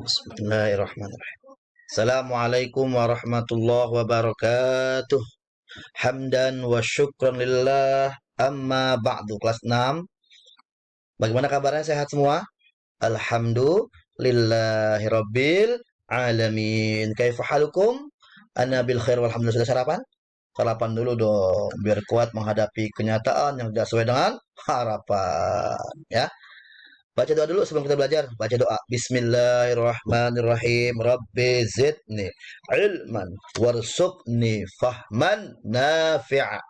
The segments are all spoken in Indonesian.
Bismillahirrahmanirrahim. Assalamualaikum warahmatullahi wabarakatuh. Hamdan wa syukran lillah. Amma ba'du. Kelas 6. Bagaimana kabarnya? Sehat semua? Alhamdulillahi rabbil alamin. Kaifa halukum? Ana bil khair walhamdulillah. Sudah sarapan? Sarapan dulu dong, biar kuat menghadapi kenyataan yang tidak sesuai dengan harapan. Ya. Baca doa dulu sebelum kita belajar. Baca doa. Bismillahirrahmanirrahim. Rabbi zidni ilman warzuqni fahman nafi'a.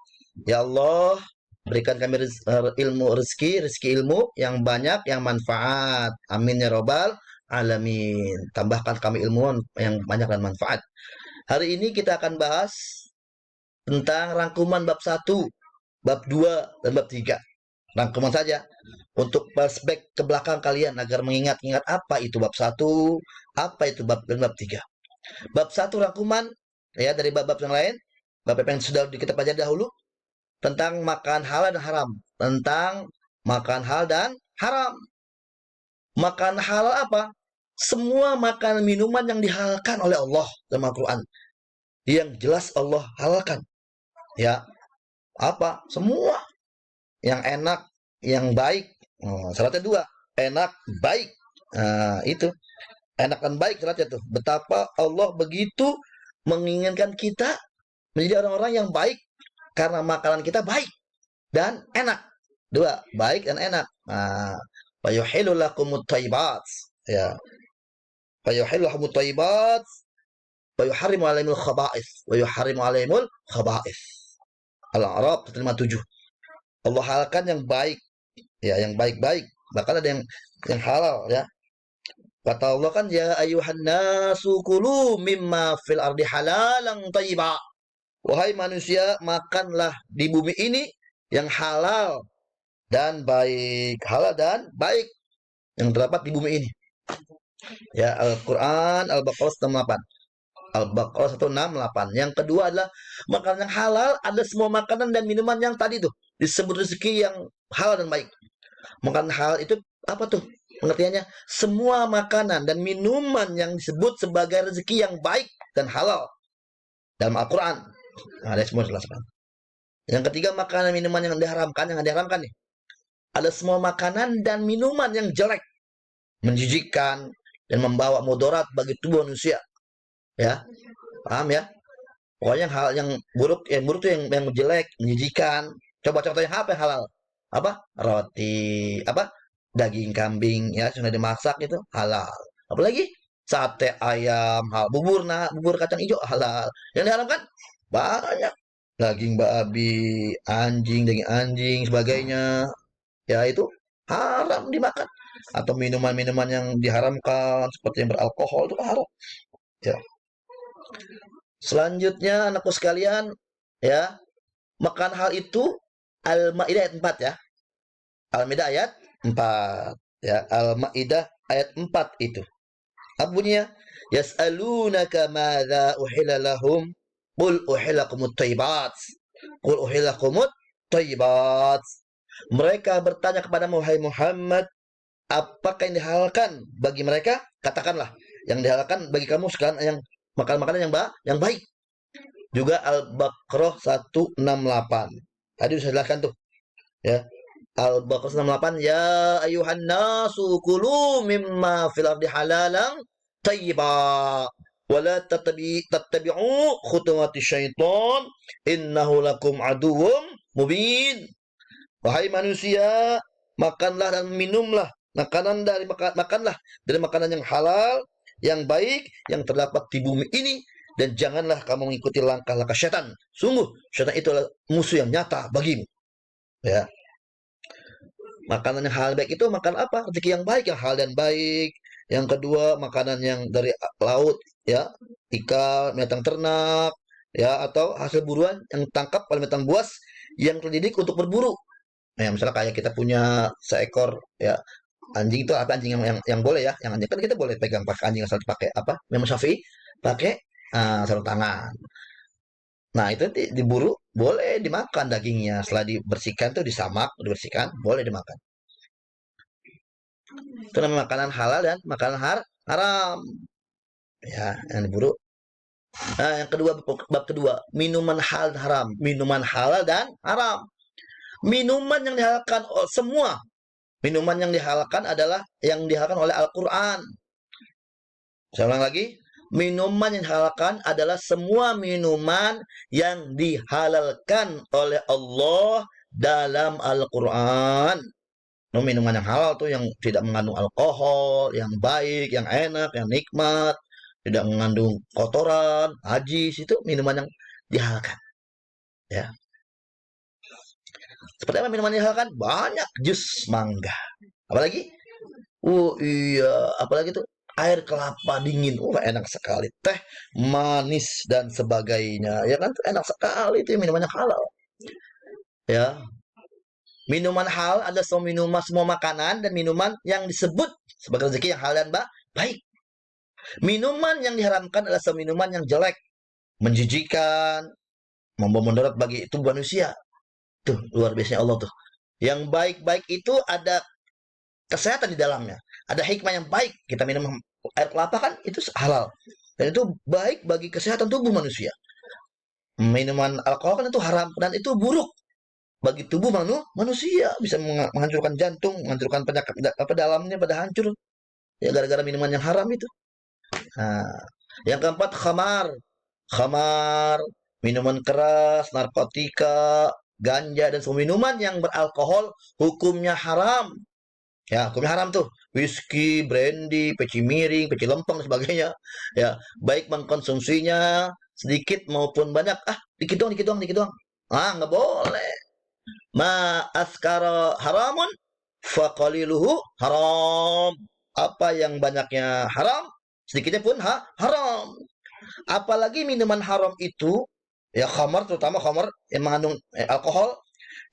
Ya Allah, berikan kami ilmu rezeki ilmu yang banyak, yang manfaat. Amin ya robbal alamin. Tambahkan kami ilmu yang banyak dan manfaat. Hari ini kita akan bahas tentang rangkuman bab 1, bab 2, dan bab 3. Rangkuman saja untuk flashback ke belakang kalian agar mengingat-ingat apa itu bab 1, apa itu bab 3. Bab 1 rangkuman ya dari bab-bab yang lain, bab yang sudah kita pelajari dahulu tentang makan halal dan haram, tentang makan halal dan haram. Makan halal apa? Semua makanan minuman yang dihalalkan oleh Allah dalam Al-Qur'an. Yang jelas Allah halalkan. Ya. Apa? Semua yang enak, yang baik. Syaratnya 2, enak, baik. Itu enak dan baik syaratnya tuh. Betapa Allah begitu menginginkan kita menjadi orang-orang yang baik karena makanan kita baik dan enak. 2, baik dan enak. Wa yuhillu lakumut thayyibat. Ya. Wa yuhillu lakumut thayyibat wa yuharrimu 'alaihimul khaba'its. Wa yuharrimu 'alaihimul khaba'its. Al-A'raf 57. Allah halalkan yang baik, ya, yang baik-baik. Bahkan ada yang halal, ya. Kata Allah kan, ya ayuhan nasu kulu mimma fil ardi halalan thayyiba. Wahai manusia, makanlah di bumi ini yang halal dan baik, halal dan baik yang terdapat di bumi ini. Ya, Al-Qur'an Al-Baqarah 168. Al-Baqarah 168. Yang kedua adalah makanan yang halal, ada semua makanan dan minuman yang tadi tuh disebut rezeki yang halal dan baik. Makanan halal itu apa tuh pengertiannya? Semua makanan dan minuman yang disebut sebagai rezeki yang baik dan halal dalam Al-Quran. Ada semua jelaskan. Yang ketiga, makanan minuman yang diharamkan nih. Ada semua makanan dan minuman yang jelek, menjijikkan, dan membawa mudarat bagi tubuh manusia. Ya, paham ya? Pokoknya hal yang buruk tuh yang jelek, menjijikan. Coba contohnya apa yang halal? Apa? Roti, apa? Daging kambing ya, sudah dimasak itu halal. Apalagi sate ayam, bubur kacang hijau halal. Yang diharamkan banyak. Daging babi, daging anjing, sebagainya. Ya itu haram dimakan. Atau minuman-minuman yang diharamkan seperti yang beralkohol itu haram. Ya. Selanjutnya anakku sekalian, ya, makan hal itu Al-Maidah ayat 4 ya. Al-Maidah ayat 4 ya. Al-Maidah ayat 4 itu. Apa bunyinya? Yas'alunaka madza uhilla lahum qul uhillakumut thayyibat. Qul uhillakumut thayyibat. Mereka bertanya kepada Muhammad, apakah yang dihalalkan bagi mereka? Katakanlah, yang dihalalkan bagi kamu sekarang yang makanan-makanan yang baik. Juga Al-Baqarah 168. Tadi sudah jelaskan tuh. Ya. Al-Baqarah 168, ya ayuhan nasu kulu mimma fil ardi halalan thayyiba wa la tattabi'u khutuwati syaitan innahu lakum aduwwum mubin. Wahai manusia, makanlah dan minumlah makanlah dari makanan yang halal, yang baik, yang terdapat di bumi ini, dan janganlah kamu mengikuti langkah-langkah syaitan. Sungguh, syaitan itu adalah musuh yang nyata bagimu. Ya. Makanan yang halal baik itu makan apa? Rezeki yang baik, yang halal dan baik. Yang kedua, makanan yang dari laut, ya, ikan, binatang ternak, ya, atau hasil buruan yang tangkap oleh binatang buas yang terdidik untuk berburu. Nah, misalnya kayak kita punya seekor, ya, anjing itu apa, anjing yang boleh ya, yang anjing kan kita boleh pegang pakai anjing asal pakai apa? Memang Syafi'i pakai sarung tangan. Nah, itu diburu boleh dimakan dagingnya, setelah dibersihkan tuh dibersihkan boleh dimakan. Itu namanya makanan halal dan makanan haram. Ya, yang diburu. Nah, yang kedua, bab kedua, minuman halal dan haram. Minuman halal dan haram. Minuman yang dihalalkan semua. Minuman yang dihalalkan adalah yang dihalalkan oleh Al-Quran. Saya ulang lagi. Minuman yang dihalalkan adalah semua minuman yang dihalalkan oleh Allah dalam Al-Quran. Minuman yang halal tuh yang tidak mengandung alkohol, yang baik, yang enak, yang nikmat, tidak mengandung kotoran, najis, itu minuman yang dihalalkan. Ya. Seperti apa minuman yang dihalalkan? Banyak, jus mangga. Apalagi? Oh iya, apalagi tuh air kelapa dingin. Enak sekali. Teh manis dan sebagainya. Ya kan? Enak sekali itu minumannya halal. Ya. Minuman halal ada semua makanan dan minuman yang disebut sebagai rezeki yang halal dan baik. Minuman yang diharamkan adalah semua minuman yang jelek, menjijikan, membawa mudarat bagi tubuh manusia. Tuh, luar biasa Allah tuh. Yang baik-baik itu ada kesehatan di dalamnya. Ada hikmah yang baik. Kita minum air kelapa kan itu halal. Dan itu baik bagi kesehatan tubuh manusia. Minuman alkohol kan itu haram dan itu buruk bagi tubuh manusia, bisa menghancurkan jantung, menghancurkan penyakit apa dalamnya pada hancur. Ya gara-gara minuman yang haram itu. Nah, yang keempat khamar. Khamar, minuman keras, narkotika, ganja dan semua minuman yang beralkohol hukumnya haram. Ya, hukumnya haram tuh. Whisky, brandy, peci miring, peci lempeng dan sebagainya. Ya, baik mengkonsumsinya sedikit maupun banyak. Dikit doang, dikit doang, dikit doang. Nggak boleh. Ma askara haramun faqaliluhu haram. Apa yang banyaknya haram, sedikitnya pun haram. Apalagi minuman haram itu, ya khamar, terutama khamar yang mengandung alkohol,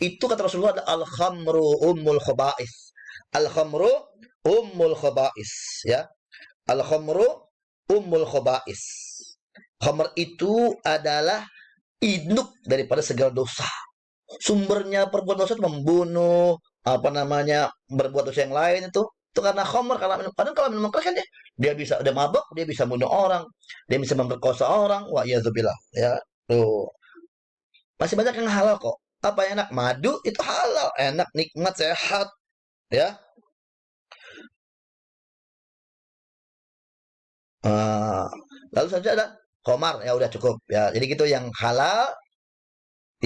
itu kata Rasulullah adalah al-khamru ummul khaba'is. Al-khamru ummul khaba'is, ya. Al-khamru ummul khaba'is. Khamar itu adalah induk daripada segala dosa. Sumbernya perbuatan dosa itu membunuh, berbuat dosa yang lain itu karena khamr. Kalau minum keras kan dia bisa, udah mabuk, dia bisa bunuh orang, dia bisa memperkosa orang, wa iyadzubillah, ya. Tuh, masih banyak yang halal kok. Apa yang enak? Madu itu halal, enak, nikmat, sehat, ya. Lalu saja ada khamar, ya udah cukup, ya. Jadi gitu yang halal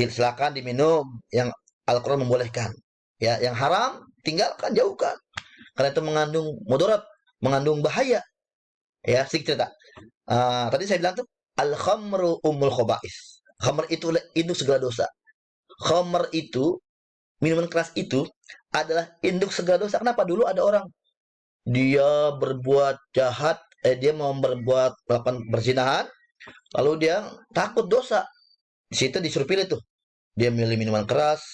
silakan diminum, yang Al-Quran membolehkan. Ya, yang haram tinggalkan, jauhkan. Karena itu mengandung mudarat, mengandung bahaya. Ya, sedikit cerita. Tadi saya bilang tuh al-khamru ummul khaba'is. Khamr itu induk segala dosa. Khamr itu, minuman keras itu adalah induk segala dosa. Kenapa? Dulu ada orang dia berbuat jahat, dia mau melakukan berzinahan, lalu dia takut dosa. Di situ disuruh pilih tuh. Dia milih minuman keras,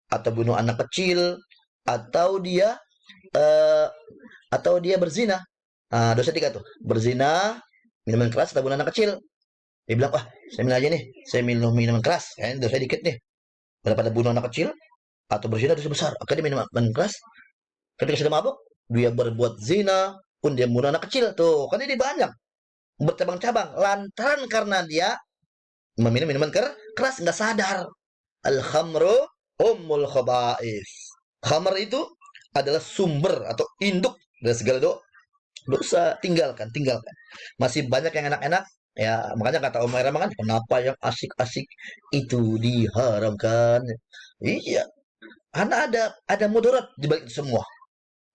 atau bunuh anak kecil, atau dia berzina. Dosa 3 tuh. Berzina, minuman keras, atau bunuh anak kecil. Dia bilang, saya milih aja nih. Saya minum minuman keras. Dosa dikit nih. Daripada bunuh anak kecil, atau berzina dosa besar. Akhirnya dia minuman keras. Ketika sudah mabuk, dia berbuat zina, pun dia bunuh anak kecil. Tuh, kan ini banyak. Bercabang-cabang. Lantaran karena dia meminum minuman keras, nggak sadar. Al-khamru ummul khaba'is. Khamr itu adalah sumber atau induk dari segala dosa. Tinggalkan. Masih banyak yang enak-enak, ya. Makanya kata Umar kan, kenapa yang asik-asik itu diharamkan? Iya, karena ada mudarat di balik itu semua.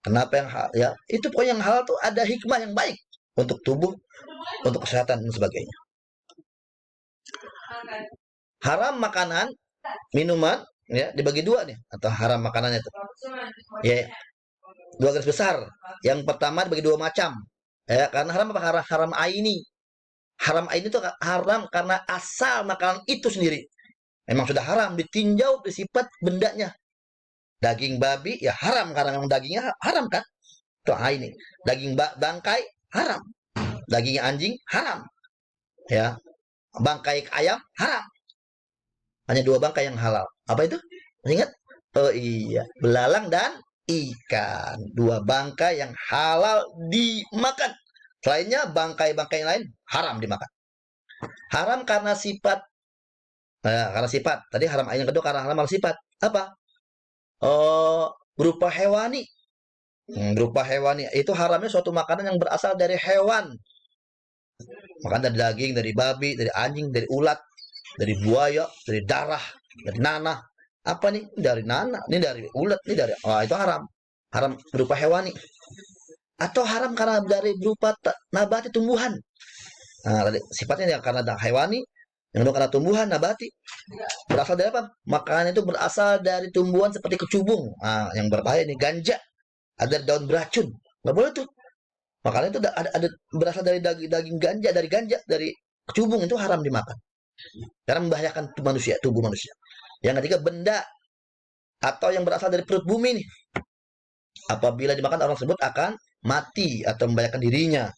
Kenapa yang ya itu pokoknya yang halal tuh ada hikmah yang baik untuk tubuh, untuk kesehatan dan sebagainya. Haram makanan, minuman, ya dibagi 2 nih, atau haram makanannya itu. Ya, 2 garis besar. Yang pertama dibagi 2 macam. Ya, karena haram apa? Haram aini. Haram aini itu haram karena asal makanan itu sendiri memang sudah haram, ditinjau dari sifat bendanya. Daging babi ya haram karena memang dagingnya haram kan? Itu aini. Daging bangkai haram. Daging anjing haram. Ya. Bangkai ayam haram. Hanya 2 bangkai yang halal. Apa itu? Ingat? Oh iya, belalang dan ikan. 2 bangkai yang halal dimakan. Selainnya bangkai-bangkai yang lain haram dimakan. Haram karena sifat. Nah, karena sifat. Tadi haram yang kedua karena haram sifat. Apa? Berupa hewani. Berupa hewani. Itu haramnya suatu makanan yang berasal dari hewan. Makan dari daging, dari babi, dari anjing, dari ulat, dari buaya, dari darah, dari nanah. Apa nih? Dari nanah, ini dari ulat, ini dari. Wah, itu haram. Haram berupa hewani. Atau haram karena dari berupa nabati tumbuhan. Nah, tadi sifatnya ya karena hewani, yang kedua karena tumbuhan nabati. Berasal dari apa? Makanan itu berasal dari tumbuhan seperti kecubung. Nah, yang berbahaya ini ganja. Ada daun beracun. Nggak boleh tuh. Makanan itu ada berasal dari daging ganja, dari kecubung, itu haram dimakan. Karena membahayakan tubuh manusia. Yang ketiga, benda atau yang berasal dari perut bumi nih. Apabila dimakan, orang tersebut akan mati atau membahayakan dirinya.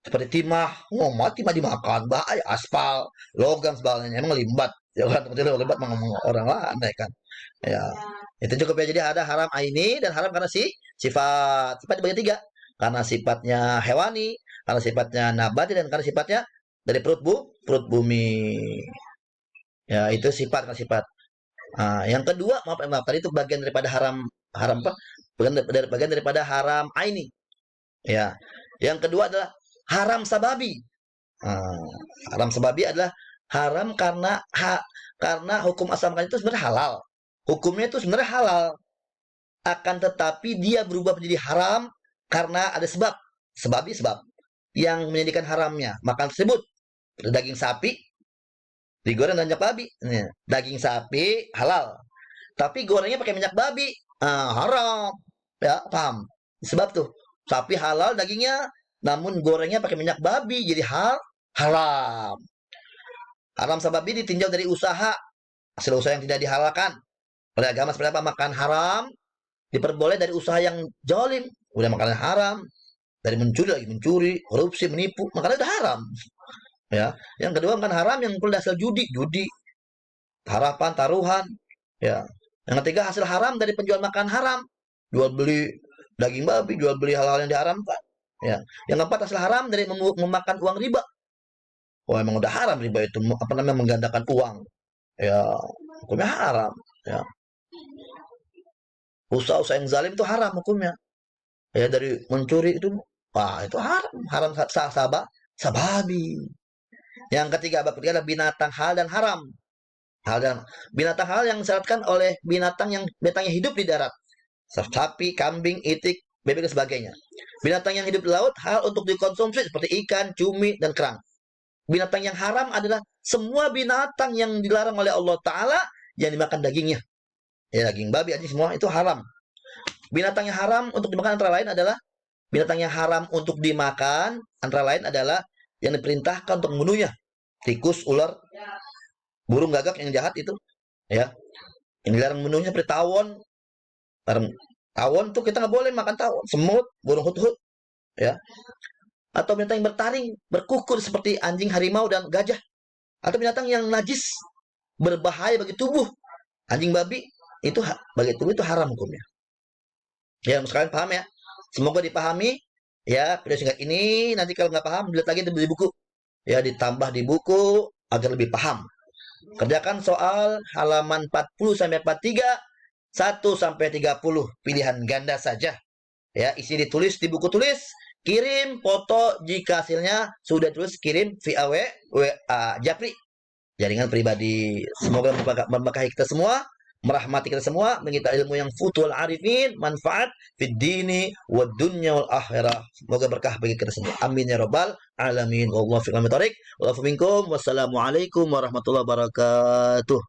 Seperti timah, mati mah dimakan, bahaya. Aspal, logam sebagainya, emang limbat. Ya kan, limbat ngomong orang lah, aneh kan. Ya, itu cukup ya. Jadi ada haram aini dan haram karena sifat dibagi tiga. Karena sifatnya hewani, karena sifatnya nabati, dan karena sifatnya dari perut bumi. Ya, itu sifat karena sifat. Nah, yang kedua, maaf, tadi itu bagian daripada haram apa? Bagian daripada haram aini. Ya. Yang kedua adalah haram sababi. Nah, haram sababi adalah haram karena hukum asal makan itu sebenarnya halal. Hukumnya itu sebenarnya halal. Akan tetapi dia berubah menjadi haram karena ada sebab yang menjadikan haramnya makan tersebut. Daging sapi digoreng dengan minyak babi. Daging sapi halal, tapi gorengnya pakai minyak babi, haram. Ya, paham? Sebab tuh sapi halal dagingnya, namun gorengnya pakai minyak babi, jadi haram. Haram sababi ditinjau dari hasil usaha yang tidak dihalalkan oleh agama. Seperti apa? Makan haram diperboleh dari usaha yang jolim, udah makanan haram. Dari mencuri, korupsi, menipu, makanya udah haram. Ya, yang kedua kan haram yang berdasar judi, harapan, taruhan. Ya, yang ketiga hasil haram dari penjual makan haram, jual beli daging babi, jual beli hal-hal yang diharamkan. Ya, yang keempat hasil haram dari memakan uang riba. Oh, emang udah haram riba itu, apa namanya, menggandakan uang. Ya, hukumnya haram. Ya, usaha-usaha yang zalim itu haram hukumnya. Ya, dari mencuri itu, itu haram sababi. Yang ketiga adalah binatang hal dan haram. Binatang hal yang disyaratkan oleh binatang yang hidup di darat. Sapi, kambing, itik, bebek dan sebagainya. Binatang yang hidup di laut hal untuk dikonsumsi seperti ikan, cumi, dan kerang. Binatang yang haram adalah semua binatang yang dilarang oleh Allah Ta'ala yang dimakan dagingnya. Ya, daging babi, anjing, semua itu haram. Binatang yang haram untuk dimakan antara lain adalah yang diperintahkan untuk membunuhnya. Tikus, ular, burung gagak yang jahat itu, ya. Yang dilarang membunuhnya seperti tawon. Tawon tuh kita nggak boleh makan tawon. Semut, burung hut-hut, ya. Atau binatang yang bertaring, berkukur seperti anjing, harimau, dan gajah. Atau binatang yang najis, berbahaya bagi tubuh. Anjing, babi, itu bagi tubuh itu haram hukumnya. Ya, sekalian paham ya. Semoga dipahami. Ya, video singkat ini nanti kalau nggak paham, dilihat lagi di buku. Ya, ditambah di buku agar lebih paham. Kerjakan soal halaman 40 sampai 43, 1 sampai 30, pilihan ganda saja. Ya, isi ditulis di buku tulis, kirim foto jika hasilnya sudah tulis, kirim via WA Japri, jaringan pribadi. Semoga memberkahi kita semua, merahmati kita semua, mengita ilmu yang futul arifin, manfaat fid dini wa dunya wal akhirah. Semoga berkah bagi kita semua. Amin ya rabbal alamin. Wallahu fiqh wa minkum. Wassalamualaikum warahmatullahi wabarakatuh.